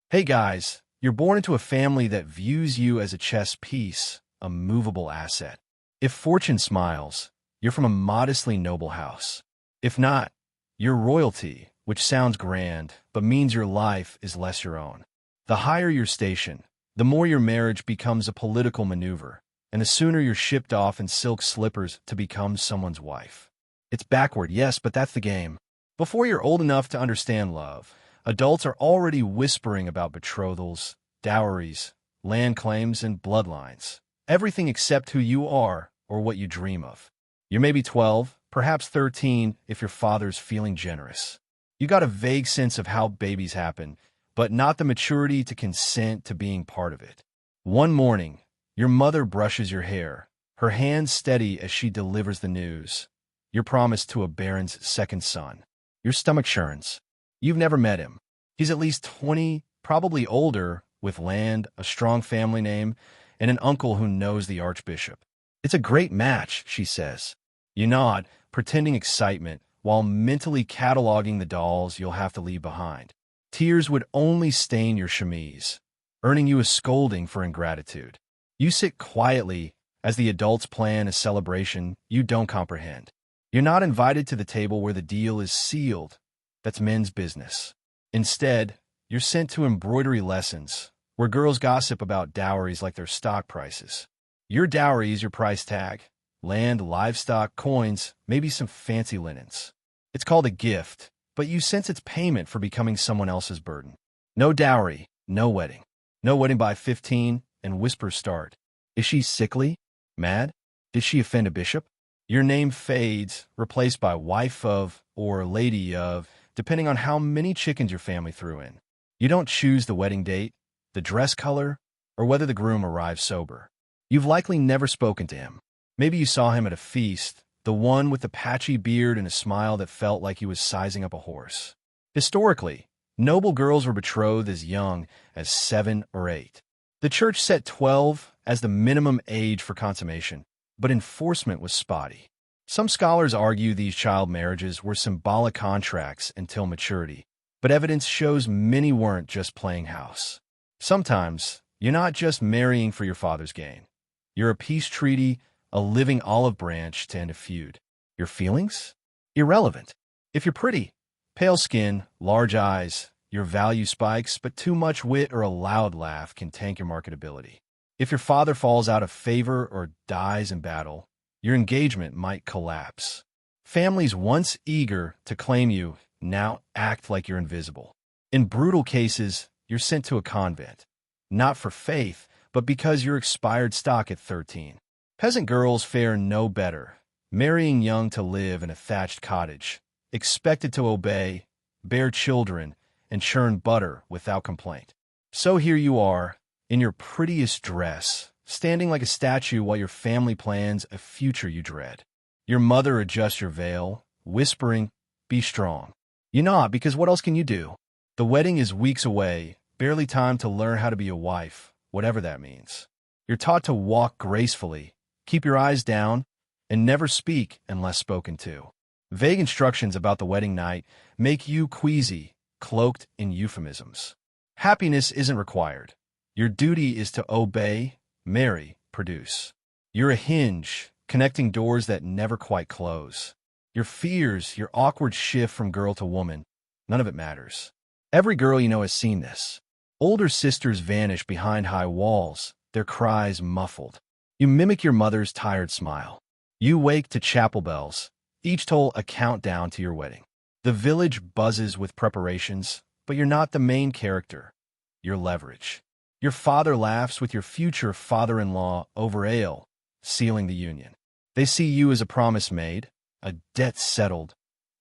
Hey guys, you're born into a family that views you as a chess piece, a movable asset. If fortune smiles, you're from a modestly noble house. If not, you're royalty, which sounds grand, but means your life is less your own. The higher your station, the more your marriage becomes a political maneuver, and the sooner you're shipped off in silk slippers to become someone's wife. It's backward, yes, but that's the game. Before you're old enough to understand love, adults are already whispering about betrothals, dowries, land claims, and bloodlines. Everything except who you are or what you dream of. You're maybe 12, perhaps 13 if your father's feeling generous. You got a vague sense of how babies happen, but not the maturity to consent to being part of it. One morning, your mother brushes your hair, her hands steady as she delivers the news. You're promised to a baron's second son. Your stomach churns. You've never met him. He's at least 20, probably older, with land, a strong family name, and an uncle who knows the archbishop. It's a great match, she says. You nod, pretending excitement, while mentally cataloging the dolls you'll have to leave behind. Tears would only stain your chemise, earning you a scolding for ingratitude. You sit quietly as the adults plan a celebration you don't comprehend. You're not invited to the table where the deal is sealed. That's men's business. Instead, you're sent to embroidery lessons, where girls gossip about dowries like they're stock prices. Your dowry is your price tag: land, livestock, coins, maybe some fancy linens. It's called a gift, but you sense it's payment for becoming someone else's burden. No dowry, no wedding. No wedding by 15, and whispers start. Is she sickly? Mad? Did she offend a bishop? Your name fades, replaced by wife of or lady of, depending on how many chickens your family threw in. You don't choose the wedding date, the dress color, or whether the groom arrives sober. You've likely never spoken to him. Maybe you saw him at a feast, the one with the patchy beard and a smile that felt like he was sizing up a horse. Historically, noble girls were betrothed as young as 7 or 8. The church set 12 as the minimum age for consummation, but enforcement was spotty. Some scholars argue these child marriages were symbolic contracts until maturity, but evidence shows many weren't just playing house. Sometimes, you're not just marrying for your father's gain. You're a peace treaty, a living olive branch to end a feud. Your feelings? Irrelevant. If you're pretty, pale skin, large eyes, your value spikes, but too much wit or a loud laugh can tank your marketability. If your father falls out of favor or dies in battle, your engagement might collapse. Families once eager to claim you now act like you're invisible. In brutal cases, you're sent to a convent, not for faith, but because you're expired stock at 13. Peasant girls fare no better, marrying young to live in a thatched cottage, expected to obey, bear children, and churn butter without complaint. So here you are, in your prettiest dress, standing like a statue while your family plans a future you dread. Your mother adjusts your veil, whispering, "Be strong." You nod because what else can you do? The wedding is weeks away, barely time to learn how to be a wife, whatever that means. You're taught to walk gracefully, keep your eyes down, and never speak unless spoken to. Vague instructions about the wedding night make you queasy, cloaked in euphemisms. Happiness isn't required. Your duty is to obey, marry, produce. You're a hinge, connecting doors that never quite close. Your fears, your awkward shift from girl to woman, none of it matters. Every girl you know has seen this. Older sisters vanish behind high walls, their cries muffled. You mimic your mother's tired smile. You wake to chapel bells, each toll a countdown to your wedding. The village buzzes with preparations, but you're not the main character. You're leverage. Your father laughs with your future father-in-law over ale, sealing the union. They see you as a promise made, a debt settled,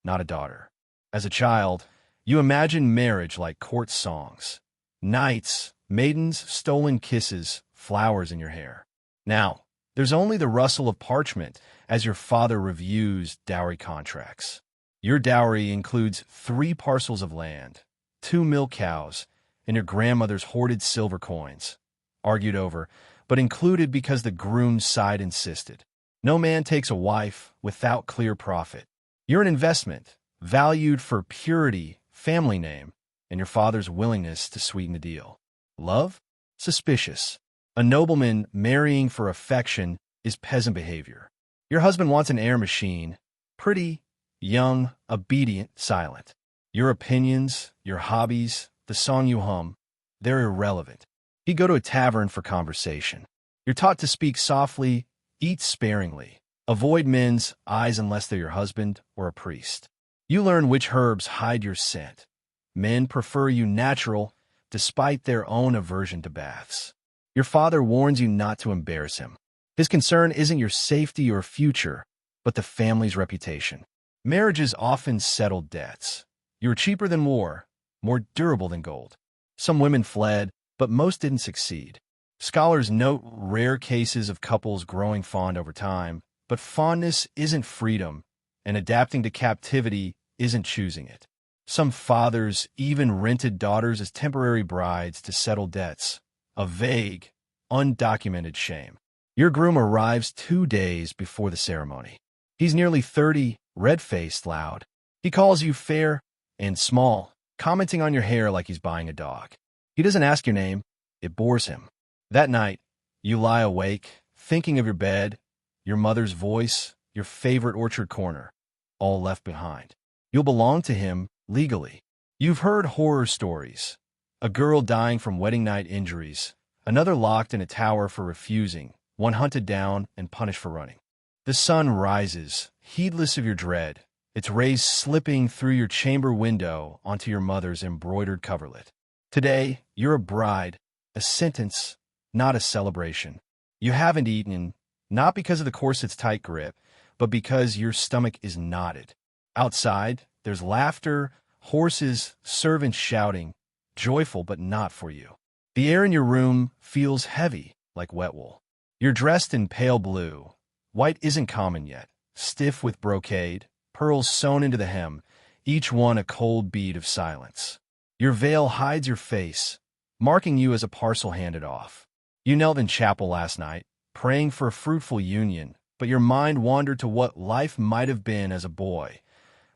not a daughter. As a child, you imagine marriage like court songs. Knights, maidens, stolen kisses, flowers in your hair. Now, there's only the rustle of parchment as your father reviews dowry contracts. Your dowry includes 3 parcels of land, 2 milk cows, and your grandmother's hoarded silver coins, argued over, but included because the groom's side insisted. No man takes a wife without clear profit. You're an investment, valued for purity, family name, and your father's willingness to sweeten the deal. Love? Suspicious. A nobleman marrying for affection is peasant behavior. Your husband wants an air machine, pretty, young, obedient, silent. Your opinions, your hobbies, the song you hum, they're irrelevant. You go to a tavern for conversation. You're taught to speak softly, eat sparingly, avoid men's eyes unless they're your husband or a priest. You learn which herbs hide your scent. Men prefer you natural, despite their own aversion to baths. Your father warns you not to embarrass him. His concern isn't your safety or future, but the family's reputation. Marriages often settle debts. You were cheaper than war, more durable than gold. Some women fled, but most didn't succeed. Scholars note rare cases of couples growing fond over time, but fondness isn't freedom, and adapting to captivity isn't choosing it. Some fathers even rented daughters as temporary brides to settle debts, a vague, undocumented shame. Your groom arrives 2 days before the ceremony. He's nearly 30, red-faced, loud. He calls you fair and small, commenting on your hair like he's buying a dog. He doesn't ask your name. It bores him. That night, you lie awake, thinking of your bed, your mother's voice, your favorite orchard corner, all left behind. You'll belong to him legally. You've heard horror stories. A girl dying from wedding night injuries, another locked in a tower for refusing, one hunted down and punished for running. The sun rises, heedless of your dread, its rays slipping through your chamber window onto your mother's embroidered coverlet. Today, you're a bride, a sentence, not a celebration. You haven't eaten, not because of the corset's tight grip, but because your stomach is knotted. Outside, there's laughter, horses, servants shouting, joyful but not for you. The air in your room feels heavy, like wet wool. You're dressed in pale blue. White isn't common yet, stiff with brocade, pearls sewn into the hem, each one a cold bead of silence. Your veil hides your face, marking you as a parcel handed off. You knelt in chapel last night, praying for a fruitful union, but your mind wandered to what life might have been as a boy,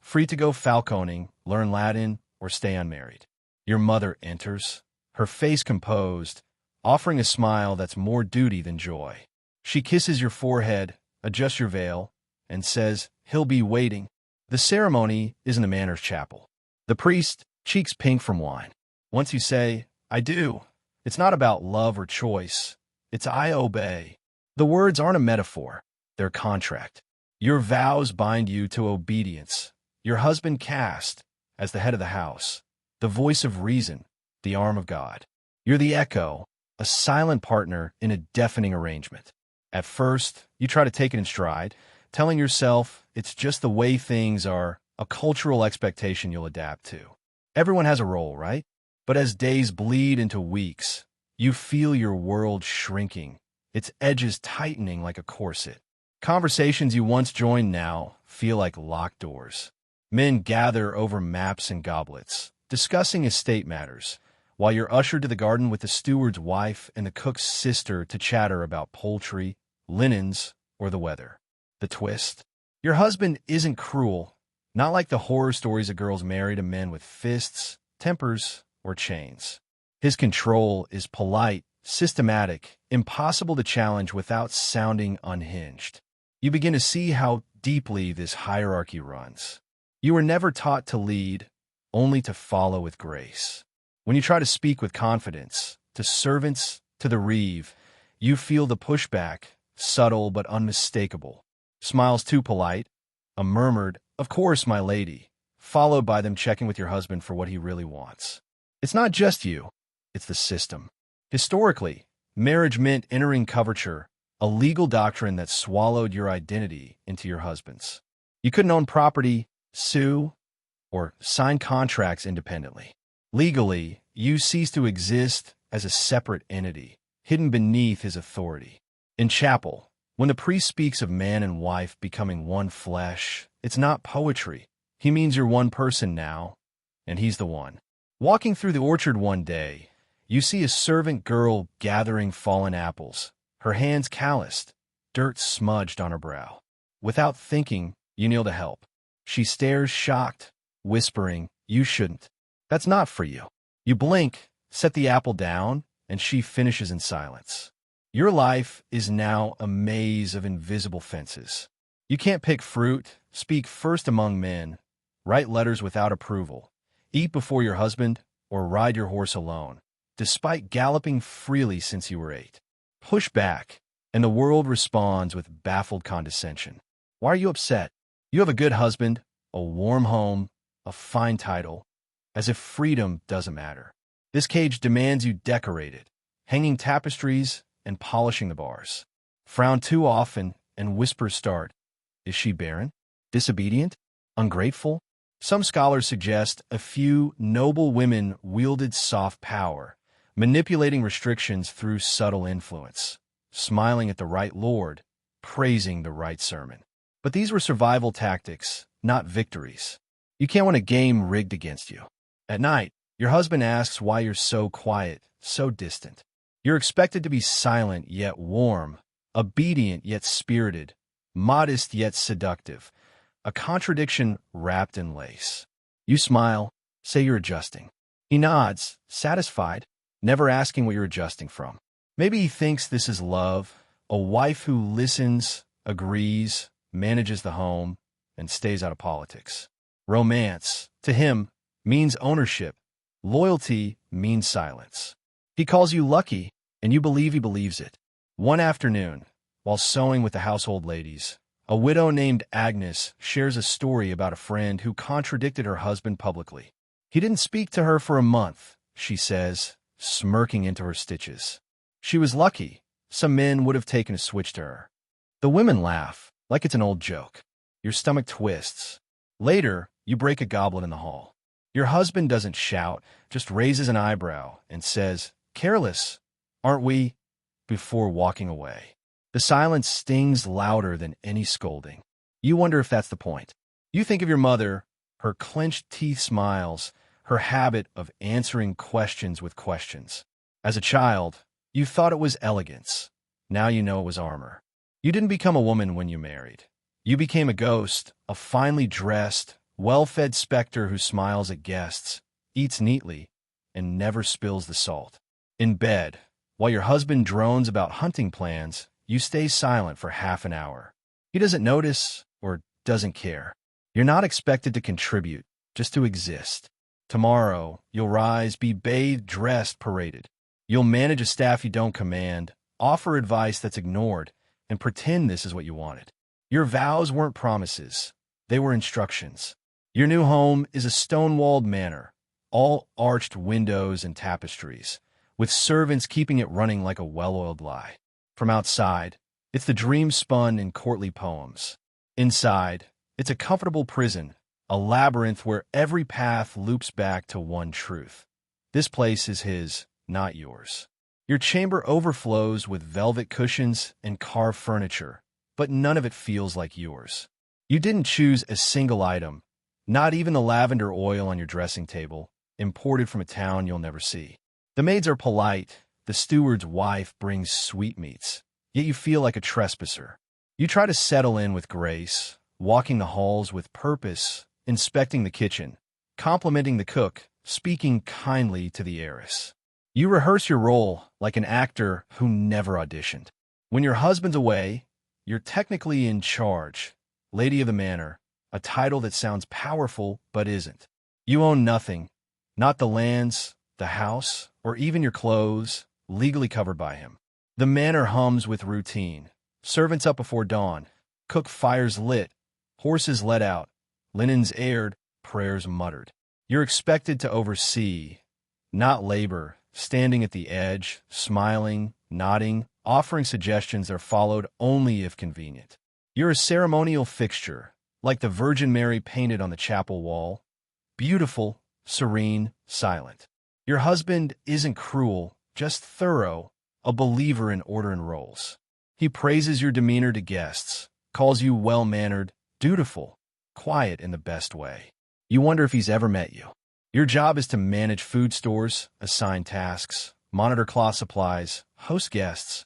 free to go falconing, learn Latin, or stay unmarried. Your mother enters, her face composed, offering a smile that's more duty than joy. She kisses your forehead, adjusts your veil, and says, "He'll be waiting." The ceremony is in the manor's chapel. The priest, cheeks pink from wine. Once you say, "I do," it's not about love or choice. It's "I obey." The words aren't a metaphor. They're a contract. Your vows bind you to obedience. Your husband cast, as the head of the house, the voice of reason, the arm of God. You're the echo, a silent partner in a deafening arrangement. At first, you try to take it in stride, telling yourself it's just the way things are, a cultural expectation you'll adapt to. Everyone has a role, right? But as days bleed into weeks, you feel your world shrinking, its edges tightening like a corset. Conversations you once joined now feel like locked doors. Men gather over maps and goblets, discussing estate matters, while you're ushered to the garden with the steward's wife and the cook's sister to chatter about poultry, linens, or the weather. The twist? Your husband isn't cruel, not like the horror stories of girls married to men with fists, tempers, or chains. His control is polite, systematic, impossible to challenge without sounding unhinged. You begin to see how deeply this hierarchy runs. You were never taught to lead, only to follow with grace. When you try to speak with confidence, to servants, to the reeve, you feel the pushback, subtle but unmistakable. Smiles too polite, a murmured, "Of course, my lady," followed by them checking with your husband for what he really wants. It's not just you, it's the system. Historically, marriage meant entering coverture, a legal doctrine that swallowed your identity into your husband's. You couldn't own property, sue, or sign contracts independently. Legally, you cease to exist as a separate entity, hidden beneath his authority. In chapel, when the priest speaks of man and wife becoming one flesh, it's not poetry. He means you're one person now, and he's the one. Walking through the orchard one day, you see a servant girl gathering fallen apples, her hands calloused, dirt smudged on her brow. Without thinking, you kneel to help. She stares shocked, whispering, "You shouldn't." That's not for you. You blink, set the apple down, and she finishes in silence. Your life is now a maze of invisible fences. You can't pick fruit, speak first among men, write letters without approval, eat before your husband, or ride your horse alone, despite galloping freely since you were 8. Push back, and the world responds with baffled condescension. Why are you upset? You have a good husband, a warm home, a fine title, as if freedom doesn't matter. This cage demands you decorate it, hanging tapestries and polishing the bars. Frown too often, and whispers start. Is she barren? Disobedient? Ungrateful? Some scholars suggest a few noble women wielded soft power, manipulating restrictions through subtle influence, smiling at the right lord, praising the right sermon. But these were survival tactics, not victories. You can't win a game rigged against you. At night, your husband asks why you're so quiet, so distant. You're expected to be silent yet warm, obedient yet spirited, modest yet seductive, a contradiction wrapped in lace. You smile, say you're adjusting. He nods, satisfied, never asking what you're adjusting from. Maybe he thinks this is love, a wife who listens, agrees, manages the home, and stays out of politics. Romance, to him, means ownership. Loyalty means silence. He calls you lucky, and you believe he believes it. One afternoon, while sewing with the household ladies, a widow named Agnes shares a story about a friend who contradicted her husband publicly. He didn't speak to her for a month, she says, smirking into her stitches. She was lucky. Some men would have taken a switch to her. The women laugh, like it's an old joke. Your stomach twists. Later, you break a goblet in the hall. Your husband doesn't shout, just raises an eyebrow and says, "Careless, aren't we?" before walking away. The silence stings louder than any scolding. You wonder if that's the point. You think of your mother, her clenched teeth smiles, her habit of answering questions with questions. As a child, you thought it was elegance. Now you know it was armor. You didn't become a woman when you married. You became a ghost, a finely dressed, well-fed specter who smiles at guests, eats neatly, and never spills the salt. In bed, while your husband drones about hunting plans, you stay silent for half an hour. He doesn't notice or doesn't care. You're not expected to contribute, just to exist. Tomorrow, you'll rise, be bathed, dressed, paraded. You'll manage a staff you don't command, offer advice that's ignored, and pretend this is what you wanted. Your vows weren't promises. They were instructions. Your new home is a stone-walled manor, all arched windows and tapestries, with servants keeping it running like a well-oiled lie. From outside, it's the dream spun in courtly poems. Inside, it's a comfortable prison, a labyrinth where every path loops back to one truth. This place is his, not yours. Your chamber overflows with velvet cushions and carved furniture, but none of it feels like yours. You didn't choose a single item, not even the lavender oil on your dressing table, imported from a town you'll never see. The maids are polite. The steward's wife brings sweetmeats, yet you feel like a trespasser. You try to settle in with grace, walking the halls with purpose, inspecting the kitchen, complimenting the cook, speaking kindly to the heiress. You rehearse your role like an actor who never auditioned. When your husband's away, you're technically in charge, lady of the manor, a title that sounds powerful but isn't. You own nothing, not the lands, the house, or even your clothes, legally covered by him. The manor hums with routine. Servants up before dawn, cook fires lit, horses let out, linens aired, prayers muttered. You're expected to oversee, not labor, standing at the edge, smiling, nodding, offering suggestions that are followed only if convenient. You're a ceremonial fixture, like the Virgin Mary painted on the chapel wall, beautiful, serene, silent. Your husband isn't cruel, just thorough, a believer in order and roles. He praises your demeanor to guests, calls you well-mannered, dutiful, quiet in the best way. You wonder if he's ever met you. Your job is to manage food stores, assign tasks, monitor cloth supplies, host guests,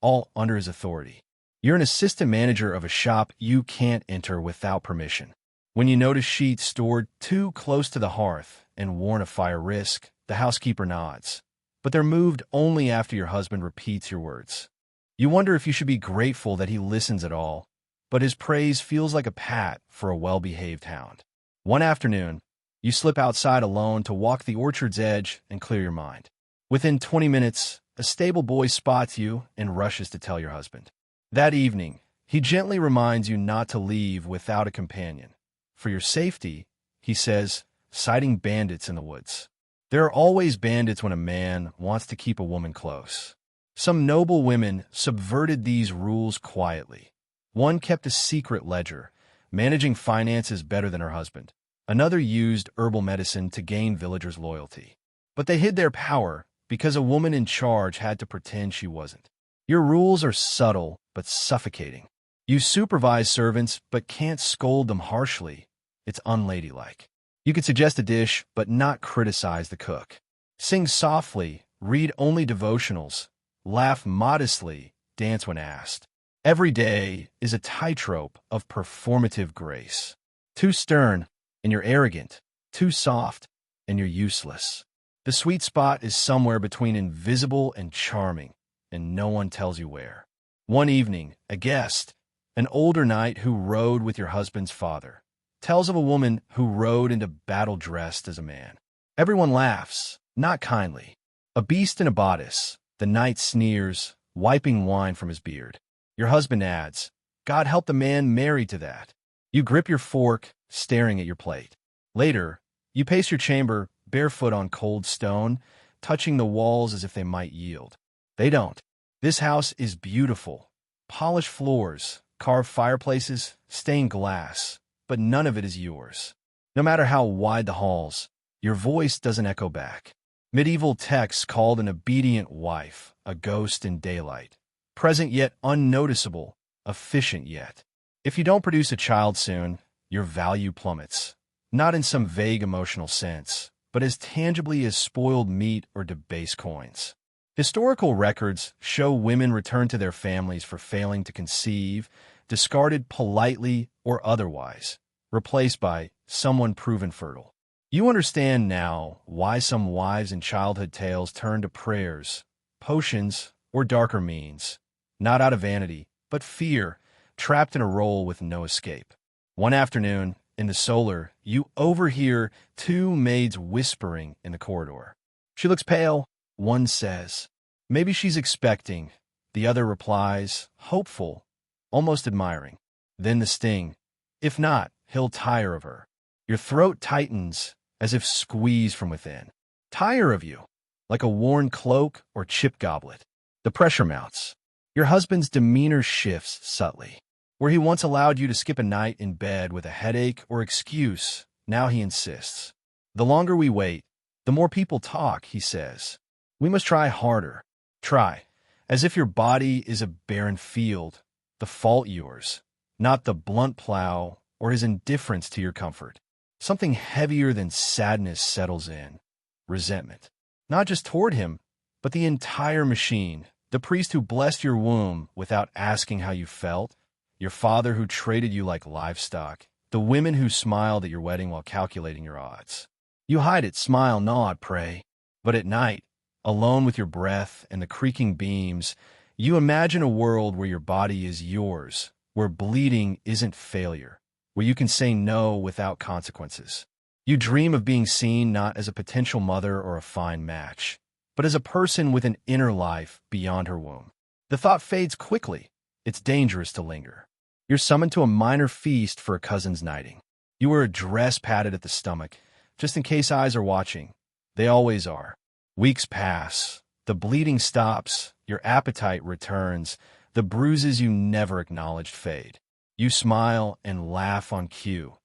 all under his authority. You're an assistant manager of a shop you can't enter without permission. When you notice sheets stored too close to the hearth, and warn of fire risk, the housekeeper nods. But they're moved only after your husband repeats your words. You wonder if you should be grateful that he listens at all, but his praise feels like a pat for a well-behaved hound. One afternoon, you slip outside alone to walk the orchard's edge and clear your mind. Within 20 minutes, a stable boy spots you and rushes to tell your husband. That evening, he gently reminds you not to leave without a companion. For your safety, he says, citing bandits in the woods. There are always bandits when a man wants to keep a woman close. Some noble women subverted these rules quietly. One kept a secret ledger, managing finances better than her husband. Another used herbal medicine to gain villagers' loyalty. But they hid their power because a woman in charge had to pretend she wasn't. Your rules are subtle but suffocating. You supervise servants but can't scold them harshly. It's unladylike. You could suggest a dish but not criticize the cook. Sing softly, read only devotionals, laugh modestly, dance when asked. Every day is a tightrope of performative grace. Too stern, and you're arrogant. Too soft, and you're useless. The sweet spot is somewhere between invisible and charming, and no one tells you where. One evening, a guest, an older knight who rode with your husband's father, tells of a woman who rode into battle dressed as a man. Everyone laughs, not kindly. A beast in a bodice, the knight sneers, wiping wine from his beard. Your husband adds, God help the man married to that. You grip your fork, staring at your plate. Later, you pace your chamber, barefoot on cold stone, touching the walls as if they might yield. They don't. This house is beautiful. Polished floors, carved fireplaces, stained glass, but none of it is yours. No matter how wide the halls, your voice doesn't echo back. Medieval texts called an obedient wife a ghost in daylight. Present yet unnoticeable, efficient yet. If you don't produce a child soon, your value plummets. Not in some vague emotional sense, but as tangibly as spoiled meat or debased coins. Historical records show women return to their families for failing to conceive, discarded politely or otherwise, replaced by someone proven fertile. You understand now why some wives in childhood tales turn to prayers, potions, or darker means, not out of vanity, but fear, trapped in a role with no escape. One afternoon, in the solar, you overhear two maids whispering in the corridor. She looks pale, one says. Maybe she's expecting. The other replies, hopeful, almost admiring. Then the sting. If not, he'll tire of her. Your throat tightens, as if squeezed from within. Tire of you, like a worn cloak or chipped goblet. The pressure mounts. Your husband's demeanor shifts subtly. Where he once allowed you to skip a night in bed with a headache or excuse, now he insists. The longer we wait, the more people talk, he says. We must try harder. Try, as if your body is a barren field, the fault yours, not the blunt plow or his indifference to your comfort. Something heavier than sadness settles in. Resentment. Not just toward him, but the entire machine. The priest who blessed your womb without asking how you felt, your father who traded you like livestock, the women who smiled at your wedding while calculating your odds. You hide it, smile, nod, pray. But at night, alone with your breath and the creaking beams, you imagine a world where your body is yours, where bleeding isn't failure, where you can say no without consequences. You dream of being seen not as a potential mother or a fine match, but as a person with an inner life beyond her womb. The thought fades quickly. It's dangerous to linger. You're summoned to a minor feast for a cousin's knighting. You wear a dress padded at the stomach, just in case eyes are watching. They always are. Weeks pass. The bleeding stops. Your appetite returns. The bruises you never acknowledged fade. You smile and laugh on cue,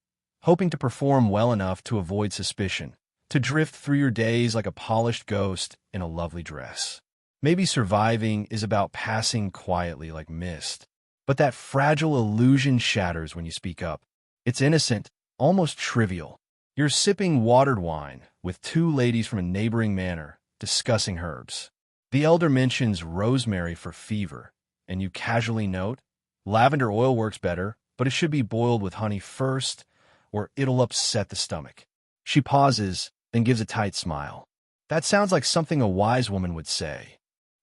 hoping to perform well enough to avoid suspicion, to drift through your days like a polished ghost in a lovely dress. Maybe surviving is about passing quietly like mist, but that fragile illusion shatters when you speak up. It's innocent, almost trivial. You're sipping watered wine with two ladies from a neighboring manor, discussing herbs. The elder mentions rosemary for fever, and you casually note, lavender oil works better, but it should be boiled with honey first, or it'll upset the stomach. She pauses, then gives a tight smile. That sounds like something a wise woman would say.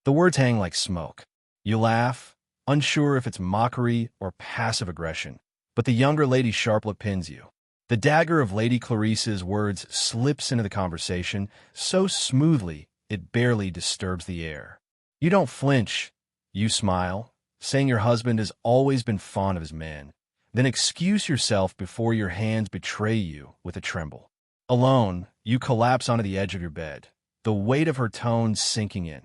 The words hang like smoke. You laugh, unsure if it's mockery or passive aggression, but the younger lady's sharp lip pins you. The dagger of Lady Clarice's words slips into the conversation so smoothly it barely disturbs the air. You don't flinch. You smile, saying your husband has always been fond of his men. Then excuse yourself before your hands betray you with a tremble. Alone, you collapse onto the edge of your bed, the weight of her tone sinking in.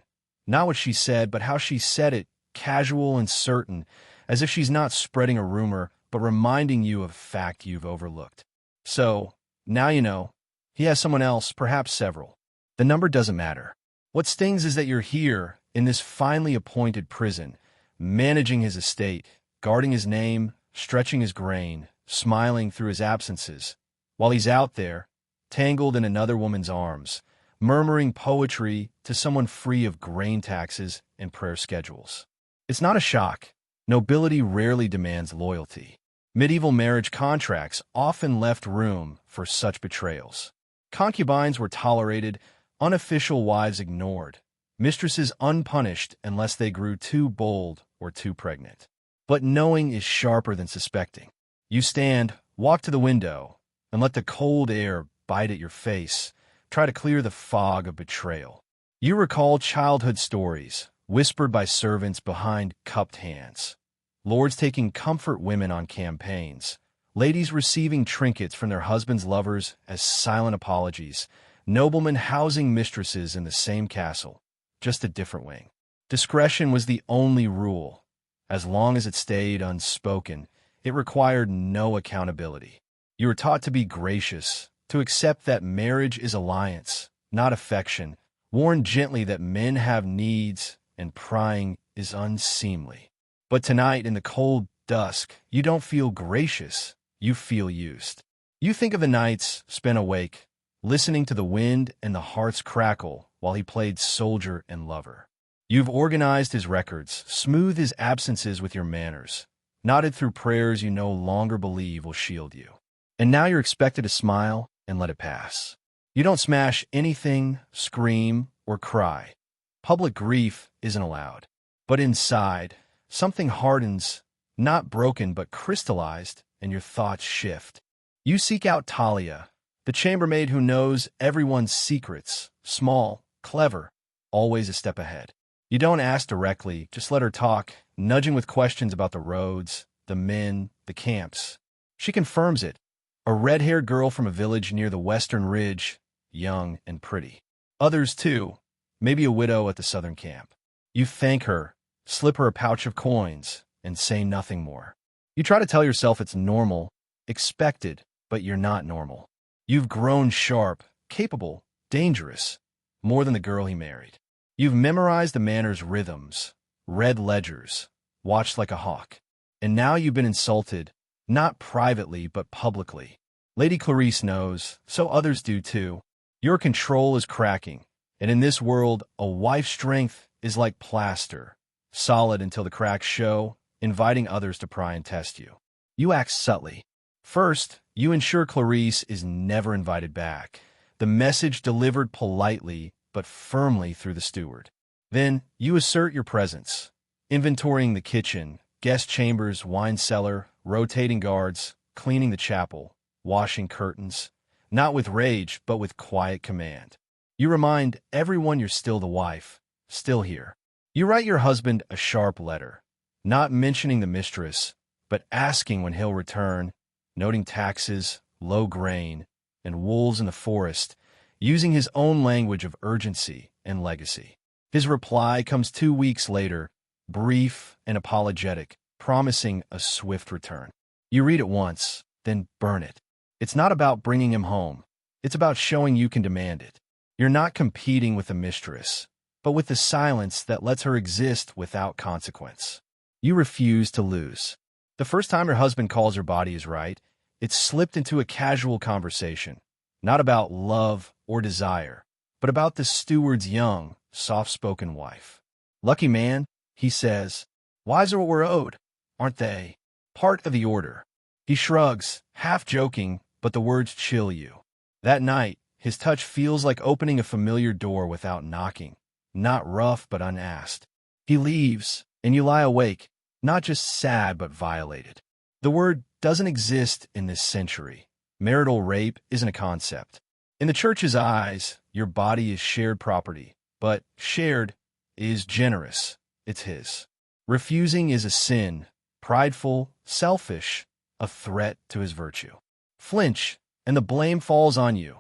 Not what she said, but how she said it, casual and certain, as if she's not spreading a rumor, but reminding you of a fact you've overlooked. So, now you know. He has someone else, perhaps several. The number doesn't matter. What stings is that you're here, in this finely appointed prison, managing his estate, guarding his name, stretching his grain, smiling through his absences, while he's out there, tangled in another woman's arms, murmuring poetry to someone free of grain taxes and prayer schedules. It's not a shock. Nobility rarely demands loyalty. Medieval marriage contracts often left room for such betrayals. Concubines were tolerated, unofficial wives ignored, mistresses unpunished unless they grew too bold or too pregnant. But knowing is sharper than suspecting. You stand, walk to the window, and let the cold air bite at your face, try to clear the fog of betrayal. You recall childhood stories, whispered by servants behind cupped hands. Lords taking comfort women on campaigns, ladies receiving trinkets from their husbands' lovers as silent apologies, noblemen housing mistresses in the same castle, just a different wing. Discretion was the only rule. As long as it stayed unspoken, it required no accountability. You were taught to be gracious, to accept that marriage is alliance, not affection, warned gently that men have needs and prying is unseemly. But tonight, in the cold dusk, you don't feel gracious, you feel used. You think of the nights spent awake, listening to the wind and the heart's crackle while he played soldier and lover. You've organized his records, smoothed his absences with your manners, nodded through prayers you no longer believe will shield you. And now you're expected to smile and let it pass. You don't smash anything, scream, or cry. Public grief isn't allowed. But inside, something hardens, not broken but crystallized, and your thoughts shift. You seek out Talia, the chambermaid who knows everyone's secrets, small, clever, always a step ahead. You don't ask directly, just let her talk, nudging with questions about the roads, the men, the camps. She confirms it. A red-haired girl from a village near the western ridge, young and pretty. Others, too, maybe a widow at the southern camp. You thank her, slip her a pouch of coins, and say nothing more. You try to tell yourself it's normal, expected, but you're not normal. You've grown sharp, capable, dangerous, more than the girl he married. You've memorized the manor's rhythms, read ledgers, watched like a hawk. And now you've been insulted, not privately but publicly. Lady Clarice knows, so others do too. Your control is cracking, and in this world, a wife's strength is like plaster, solid until the cracks show, inviting others to pry and test you. You act subtly. First, you ensure Clarice is never invited back, the message delivered politely but firmly through the steward. Then, you assert your presence, inventorying the kitchen, guest chambers, wine cellar, rotating guards, cleaning the chapel, washing curtains, not with rage, but with quiet command. You remind everyone you're still the wife, still here. You write your husband a sharp letter, not mentioning the mistress, but asking when he'll return, noting taxes, low grain, and wolves in the forest, using his own language of urgency and legacy. His reply comes 2 weeks later, brief and apologetic, promising a swift return. You read it once, then burn it. It's not about bringing him home. It's about showing you can demand it. You're not competing with the mistress, but with the silence that lets her exist without consequence. You refuse to lose. The first time her husband calls her body is right, it's slipped into a casual conversation, not about love or desire, but about the steward's young, soft-spoken wife. Lucky man, he says. Wives are what we're owed, aren't they? Part of the order. He shrugs, half joking, but the words chill you. That night, His touch feels like opening a familiar door without knocking, not rough but unasked. He leaves, and you lie awake, not just sad but violated. The word doesn't exist in this century. Marital rape isn't a concept. In the church's eyes, your body is shared property, but shared is generous. It's his. Refusing is a sin, prideful, selfish, a threat to his virtue. Flinch, and the blame falls on you.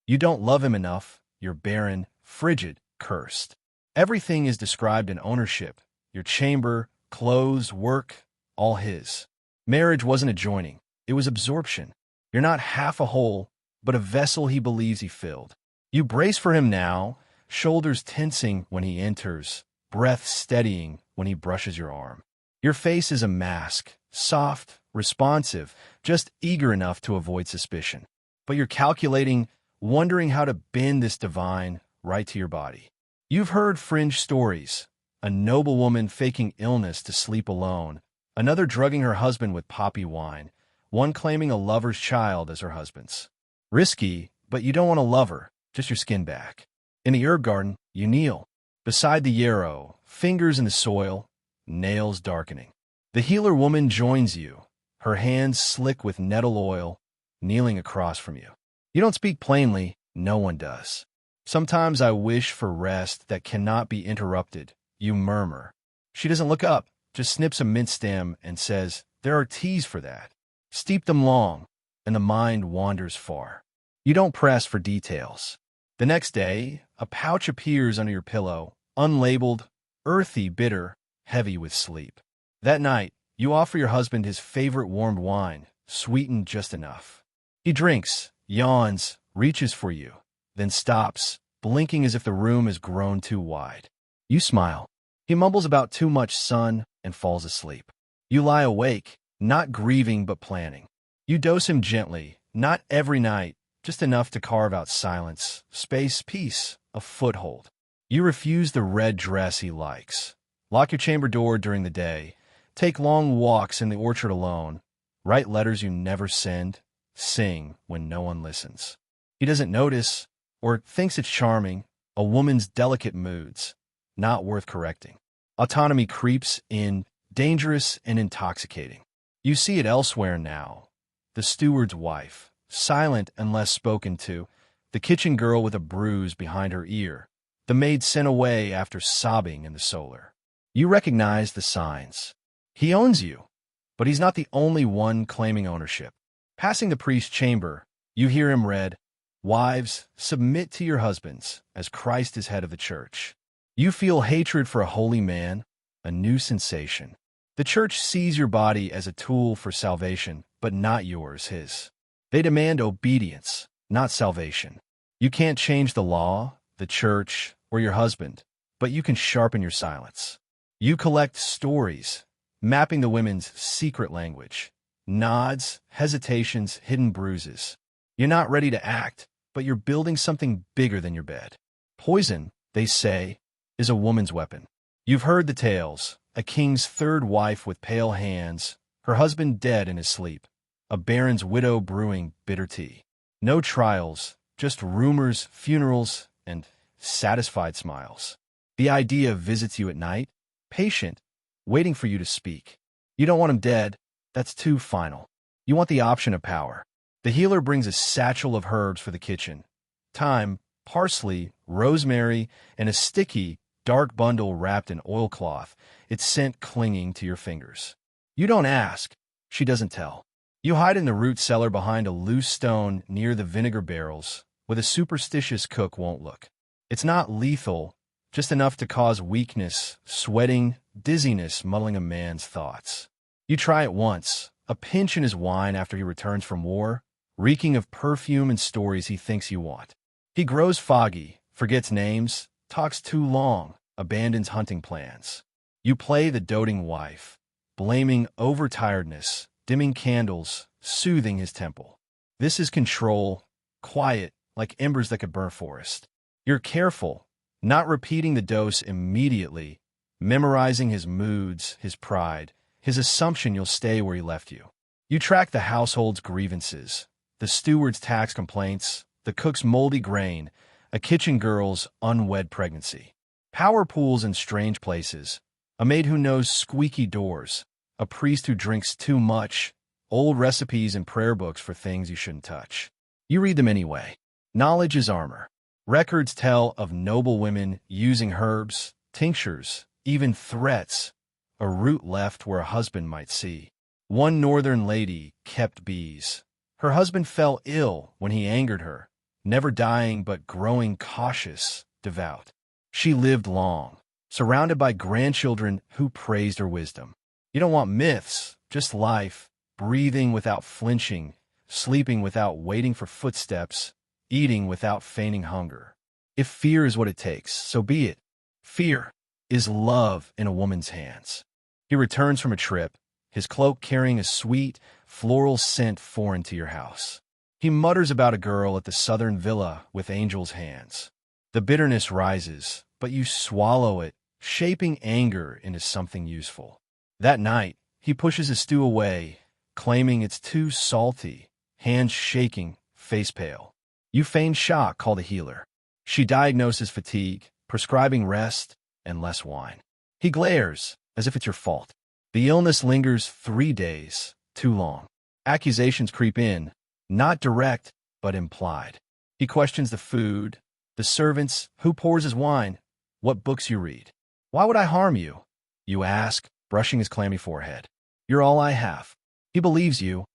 You don't love him enough. You're barren, frigid, cursed. Everything is described in ownership. Your chamber, clothes, work, all his. Marriage wasn't a joining. It was absorption. You're not half a whole, but a vessel he believes he filled. You brace for him now, shoulders tensing when he enters, breath steadying when he brushes your arm. Your face is a mask, soft, responsive, just eager enough to avoid suspicion. But you're calculating, wondering how to bend this divine right to your body. You've heard fringe stories. A noblewoman faking illness to sleep alone, another drugging her husband with poppy wine, one claiming a lover's child as her husband's. Risky, but you don't want a lover, just your skin back. In the herb garden, you kneel. Beside the yarrow, fingers in the soil, nails darkening. The healer woman joins you, her hands slick with nettle oil, kneeling across from you. You don't speak plainly, no one does. Sometimes I wish for rest that cannot be interrupted. You murmur. She doesn't look up, just snips a mint stem and says, "There are teas for that. Steep them long," and the mind wanders far. You don't press for details. The next day, a pouch appears under your pillow, unlabeled, earthy, bitter, heavy with sleep. That night, you offer your husband his favorite warmed wine, sweetened just enough. He drinks, yawns, reaches for you, then stops, blinking as if the room has grown too wide. You smile. He mumbles about too much sun and falls asleep. You lie awake, not grieving but planning. You dose him gently, not every night, just enough to carve out silence, space, peace, a foothold. You refuse the red dress he likes. Lock your chamber door during the day. Take long walks in the orchard alone. Write letters you never send. Sing when no one listens. He doesn't notice or thinks it's charming, a woman's delicate moods, not worth correcting. Autonomy creeps in, dangerous and intoxicating. You see it elsewhere now. The steward's wife, silent unless spoken to, the kitchen girl with a bruise behind her ear, the maid sent away after sobbing in the solar. You recognize the signs. He owns you, but he's not the only one claiming ownership. Passing the priest's chamber, you hear him read, "Wives, submit to your husbands, as Christ is head of the church." You feel hatred for a holy man, a new sensation. The church sees your body as a tool for salvation, but not yours, his. They demand obedience, not salvation. You can't change the law, the church, or your husband, but you can sharpen your silence. You collect stories, mapping the women's secret language. Nods, hesitations, hidden bruises. You're not ready to act, but you're building something bigger than your bed. Poison, they say, is a woman's weapon. You've heard the tales. A king's third wife with pale hands, her husband dead in his sleep. A baron's widow brewing bitter tea. No trials, just rumors, funerals, and satisfied smiles. The idea visits you at night, patient, waiting for you to speak. You don't want him dead. That's too final. You want the option of power. The healer brings a satchel of herbs for the kitchen. Thyme, parsley, rosemary, and a sticky, dark bundle wrapped in oilcloth, its scent clinging to your fingers. You don't ask. She doesn't tell. You hide in the root cellar behind a loose stone near the vinegar barrels, where the superstitious cook won't look. It's not lethal, just enough to cause weakness, sweating, dizziness muddling a man's thoughts. You try it once, a pinch in his wine after he returns from war, reeking of perfume and stories he thinks you want. He grows foggy, forgets names, talks too long, abandons hunting plans. You play the doting wife, blaming overtiredness, dimming candles, soothing his temple. This is control, quiet, like embers that could burn a forest. You're careful, not repeating the dose immediately, memorizing his moods, his pride, his assumption you'll stay where he left you. You track the household's grievances, the steward's tax complaints, the cook's moldy grain, a kitchen girl's unwed pregnancy. Power pools in strange places, a maid who knows squeaky doors, a priest who drinks too much, old recipes and prayer books for things you shouldn't touch. You read them anyway. Knowledge is armor. Records tell of noble women using herbs, tinctures, even threats, a root left where a husband might see. One northern lady kept bees. Her husband fell ill when he angered her, never dying but growing cautious, devout. She lived long, surrounded by grandchildren who praised her wisdom. You don't want myths, just life, breathing without flinching, sleeping without waiting for footsteps, eating without feigning hunger. If fear is what it takes, so be it. Fear is love in a woman's hands. He returns from a trip, his cloak carrying a sweet, floral scent foreign to your house. He mutters about a girl at the southern villa with angel's hands. The bitterness rises, but you swallow it, shaping anger into something useful. That night, he pushes his stew away, claiming it's too salty, hands shaking, face pale. You feign shock, call the healer. She diagnoses fatigue, prescribing rest and less wine. He glares, as if it's your fault. The illness lingers 3 days, too long. Accusations creep in, not direct, but implied. He questions the food, the servants, who pours his wine, what books you read. Why would I harm you? You ask, brushing his clammy forehead. You're all I have. He believes you,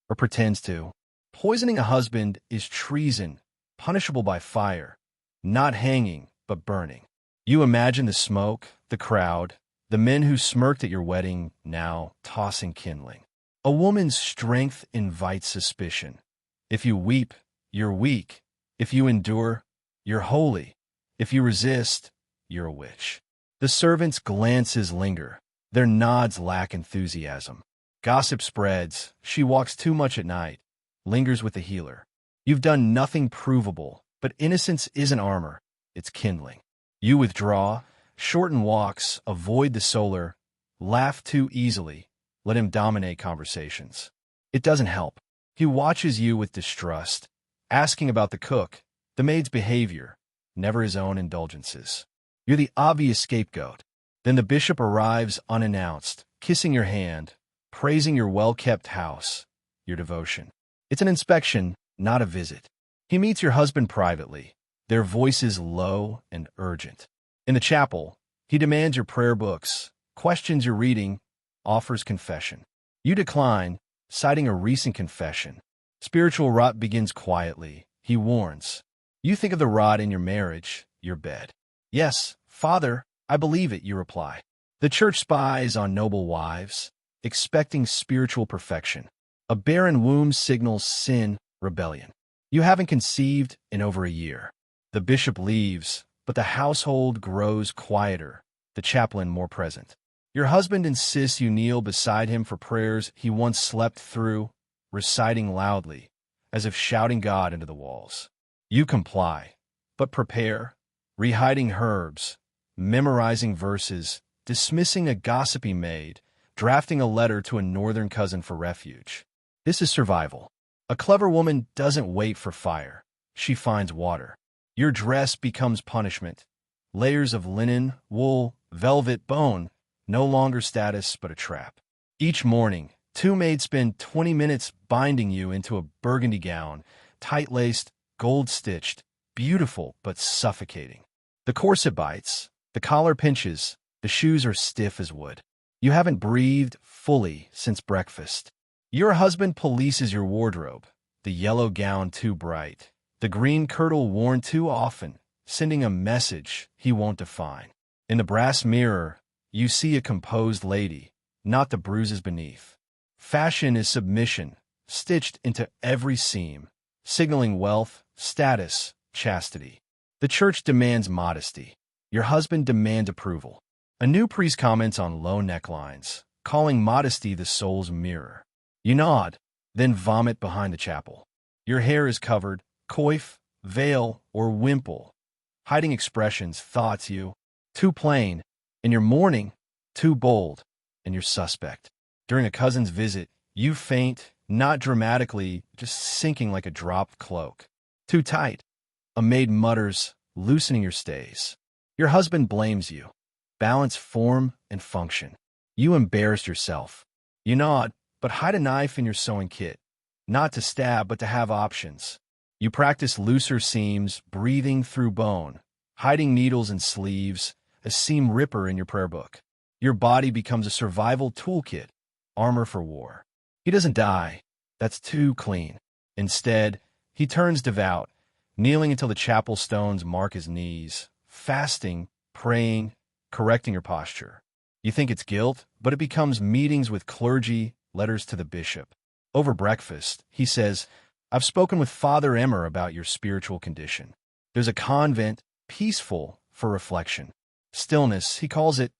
or pretends to. Poisoning a husband is treason, punishable by fire, not hanging, but burning. You imagine the smoke, the crowd, the men who smirked at your wedding, now tossing kindling. A woman's strength invites suspicion. If you weep, you're weak. If you endure, you're holy. If you resist, you're a witch. The servants' glances linger. Their nods lack enthusiasm. Gossip spreads. She walks too much at night. Lingers with the healer. You've done nothing provable, but innocence isn't armor. It's kindling. You withdraw, shorten walks, avoid the solar, laugh too easily, let him dominate conversations. It doesn't help. He watches you with distrust, asking about the cook, the maid's behavior, never his own indulgences. You're the obvious scapegoat. Then the bishop arrives unannounced, kissing your hand, praising your well-kept house, your devotion. It's an inspection, not a visit. He meets your husband privately, their voices low and urgent. In the chapel, he demands your prayer books, questions your reading, offers confession. You decline, citing a recent confession. Spiritual rot begins quietly, he warns. You think of the rot in your marriage, your bed. Yes, Father, I believe it, you reply. The church spies on noble wives, expecting spiritual perfection. A barren womb signals sin, rebellion. You haven't conceived in over a year. The bishop leaves, but the household grows quieter, the chaplain more present. Your husband insists you kneel beside him for prayers he once slept through, reciting loudly, as if shouting God into the walls. You comply, but prepare, rehiding herbs, memorizing verses, dismissing a gossipy maid, drafting a letter to a northern cousin for refuge. This is survival. A clever woman doesn't wait for fire. She finds water. Your dress becomes punishment. Layers of linen, wool, velvet, bone, no longer status but a trap. Each morning, 2 maids spend 20 minutes binding you into a burgundy gown, tight-laced, gold-stitched, beautiful but suffocating. The corset bites, the collar pinches, the shoes are stiff as wood. You haven't breathed fully since breakfast. Your husband polices your wardrobe, the yellow gown too bright, the green kirtle worn too often, sending a message he won't define. In the brass mirror, you see a composed lady, not the bruises beneath. Fashion is submission, stitched into every seam, signaling wealth, status, chastity. The church demands modesty. Your husband demands approval. A new priest comments on low necklines, calling modesty the soul's mirror. You nod, then vomit behind the chapel. Your hair is covered, coif, veil, or wimple, hiding expressions, thoughts you. Too plain, in your mourning, too bold, and you're suspect. During a cousin's visit, you faint, not dramatically, just sinking like a dropped cloak. Too tight. A maid mutters, loosening your stays. Your husband blames you. Balance form and function. You embarrassed yourself. You nod, but hide a knife in your sewing kit. Not to stab, but to have options. You practice looser seams, breathing through bone, hiding needles in sleeves, a seam ripper in your prayer book. Your body becomes a survival toolkit, armor for war. He doesn't die. That's too clean. Instead, he turns devout, kneeling until the chapel stones mark his knees, fasting, praying, correcting your posture. You think it's guilt, but it becomes meetings with clergy, letters to the bishop. Over breakfast, he says, I've spoken with Father Emmer about your spiritual condition. There's a convent, peaceful, for reflection. Stillness, he calls it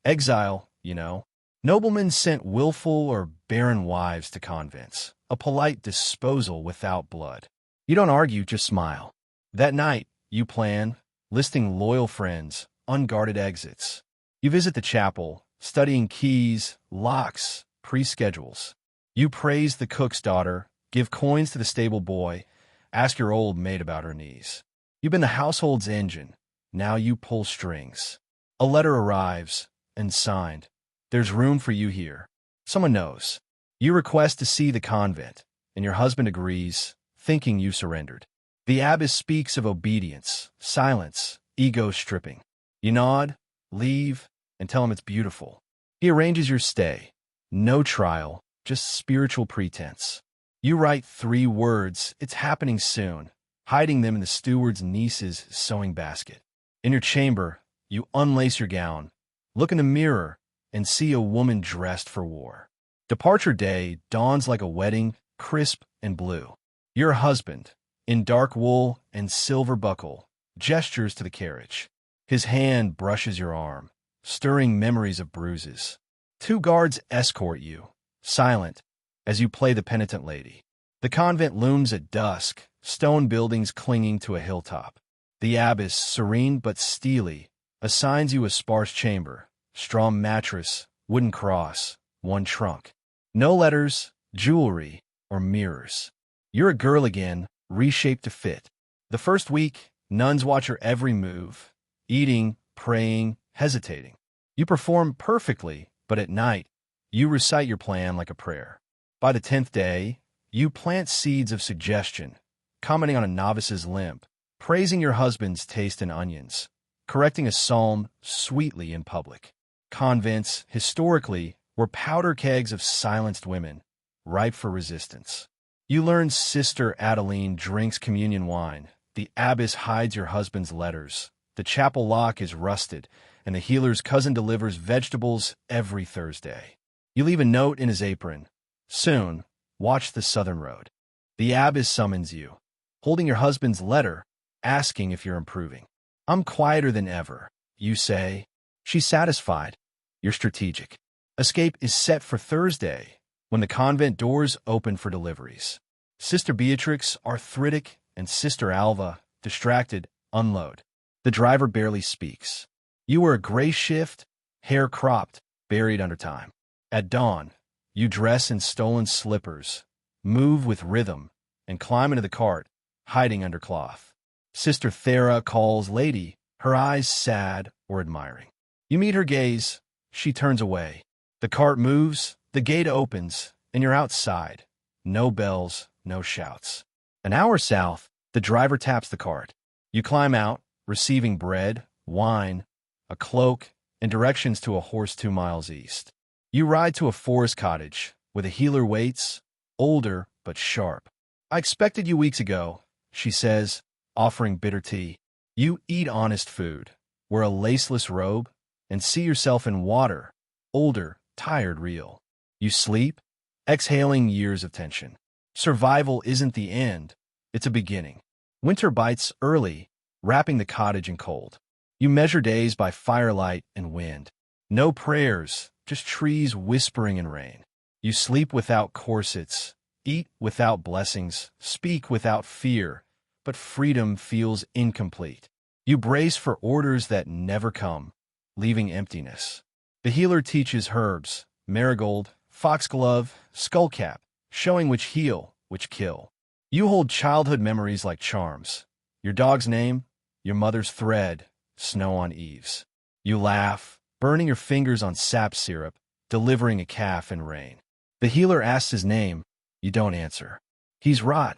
exile, you know. Noblemen sent willful or barren wives to convents, a polite disposal without blood. You don't argue, just smile. That night, you plan, listing loyal friends, unguarded exits. You visit the chapel, studying keys, locks, pre-schedules. You praise the cook's daughter, give coins to the stable boy, ask your old maid about her knees. You've been the household's engine. Now you pull strings. A letter arrives, and signed. There's room for you here. Someone knows. You request to see the convent, and your husband agrees, thinking you surrendered. The abbess speaks of obedience, silence, ego stripping. You nod, leave, and tell him it's beautiful. He arranges your stay. No trial, just spiritual pretense. You write 3 words, it's happening soon, hiding them in the steward's niece's sewing basket. In your chamber, you unlace your gown, look in the mirror, and see a woman dressed for war. Departure day dawns like a wedding, crisp and blue. Your husband, in dark wool and silver buckle, gestures to the carriage. His hand brushes your arm, stirring memories of bruises. 2 guards escort you, silent, as you play the penitent lady. The convent looms at dusk, stone buildings clinging to a hilltop. The abbess, serene but steely, assigns you a sparse chamber, straw mattress, wooden cross, 1 trunk. No letters, jewelry, or mirrors. You're a girl again, reshaped to fit. The first week, nuns watch your every move, eating, praying, hesitating. You perform perfectly, but at night, you recite your plan like a prayer. By the 10th day, you plant seeds of suggestion, commenting on a novice's limp, praising your husband's taste in onions, correcting a psalm sweetly in public. Convents, historically, were powder kegs of silenced women, ripe for resistance. You learn Sister Adeline drinks communion wine, the abbess hides your husband's letters, the chapel lock is rusted, and the healer's cousin delivers vegetables every Thursday. You leave a note in his apron. Soon, watch the southern road. The abbess summons you, holding your husband's letter, asking if you're improving. I'm quieter than ever, you say. She's satisfied. You're strategic. Escape is set for Thursday, when the convent doors open for deliveries. Sister Beatrix, arthritic, and Sister Alva, distracted, unload. The driver barely speaks. You wear a gray shift, hair cropped, buried under time. At dawn, you dress in stolen slippers, move with rhythm, and climb into the cart, hiding under cloth. Sister Thera calls Lady, her eyes sad or admiring. You meet her gaze. She turns away. The cart moves, the gate opens, and you're outside. No bells, no shouts. An hour south, the driver taps the cart. You climb out, receiving bread, wine, a cloak, and directions to a horse 2 miles east. You ride to a forest cottage, where the healer waits, older but sharp. I expected you weeks ago, she says, offering bitter tea. You eat honest food, wear a laceless robe, and see yourself in water, older, tired, real. You sleep, exhaling years of tension. Survival isn't the end, it's a beginning. Winter bites early, wrapping the cottage in cold. You measure days by firelight and wind. No prayers, just trees whispering in rain. You sleep without corsets, eat without blessings, speak without fear, but freedom feels incomplete. You brace for orders that never come, leaving emptiness. The healer teaches herbs, marigold, foxglove, skullcap, showing which heal, which kill. You hold childhood memories like charms. Your dog's name, your mother's thread, snow on eaves. You laugh, burning your fingers on sap syrup, delivering a calf in rain. The healer asks his name. You don't answer. He's rot,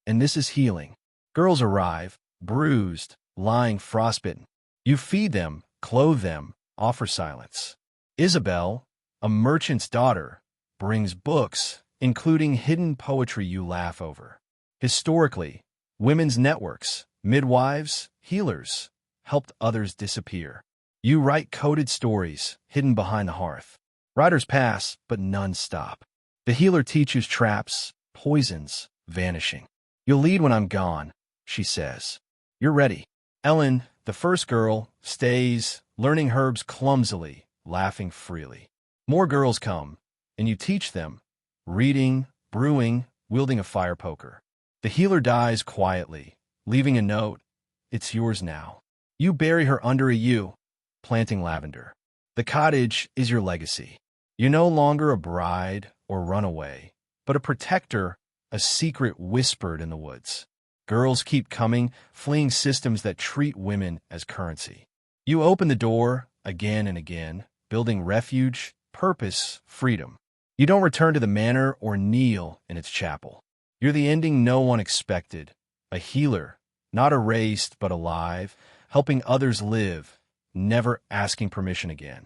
and this is healing. Girls arrive, bruised, lying frostbitten. You feed them, clothe them, offer silence. Isabel, a merchant's daughter, brings books, including hidden poetry you laugh over. Historically, women's networks, midwives, healers, helped others disappear. You write coded stories, hidden behind the hearth. Riders pass, but none stop. The healer teaches traps, poisons, vanishing. You'll lead when I'm gone, she says. You're ready. Ellen, the first girl, stays, learning herbs clumsily, laughing freely. More girls come, and you teach them, reading, brewing, wielding a fire poker. The healer dies quietly, leaving a note. It's yours now. You bury her under a yew, planting lavender. The cottage is your legacy. You're no longer a bride or runaway, but a protector, a secret whispered in the woods. Girls keep coming, fleeing systems that treat women as currency. You open the door again and again, building refuge, purpose, freedom. You don't return to the manor or kneel in its chapel. You're the ending no one expected, a healer, not erased but alive, helping others live, never asking permission again.